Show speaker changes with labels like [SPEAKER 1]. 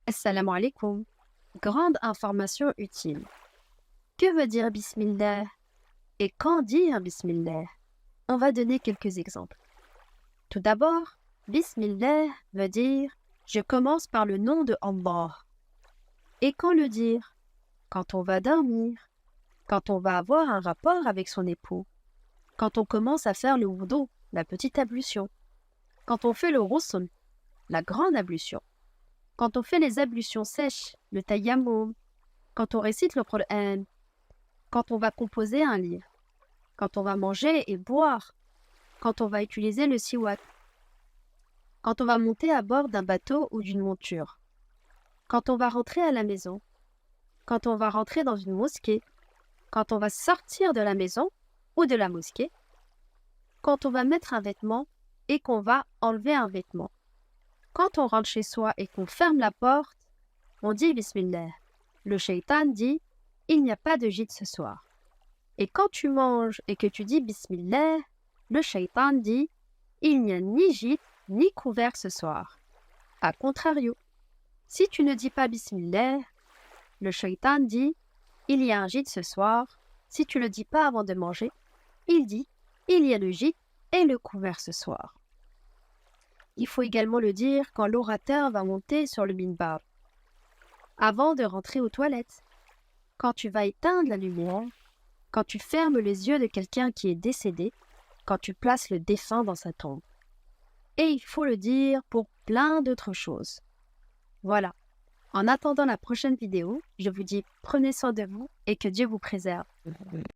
[SPEAKER 1] Assalamu alaikum. Grande information utile. Que veut dire Bismillah et quand dire Bismillah? On va donner quelques exemples. Tout d'abord, Bismillah veut dire je commence par le nom de Allah. Et quand le dire? Quand on va dormir, quand on va avoir un rapport avec son époux, quand on commence à faire le wudu, la petite ablution, quand on fait le ghusl, la grande ablution, quand on fait les ablutions sèches, le tayammum, quand on récite le Coran, quand on va composer un livre, quand on va manger et boire, quand on va utiliser le siwak, quand on va monter à bord d'un bateau ou d'une monture, quand on va rentrer à la maison, quand on va rentrer dans une mosquée, quand on va sortir de la maison ou de la mosquée, quand on va mettre un vêtement et qu'on va enlever un vêtement. Quand on rentre chez soi et qu'on ferme la porte, on dit Bismillah. Le shaitan dit « Il n'y a pas de gîte ce soir ». Et quand tu manges et que tu dis Bismillah, le shaitan dit « Il n'y a ni gîte ni couvert ce soir ». A contrario, si tu ne dis pas Bismillah, le shaitan dit « Il y a un gîte ce soir ». Si tu ne le dis pas avant de manger, il dit « Il y a le gîte et le couvert ce soir ». Il faut également le dire quand l'orateur va monter sur le minbar, avant de rentrer aux toilettes, quand tu vas éteindre la lumière, quand tu fermes les yeux de quelqu'un qui est décédé, quand tu places le défunt dans sa tombe. Et il faut le dire pour plein d'autres choses. Voilà. En attendant la prochaine vidéo, je vous dis prenez soin de vous et que Dieu vous préserve.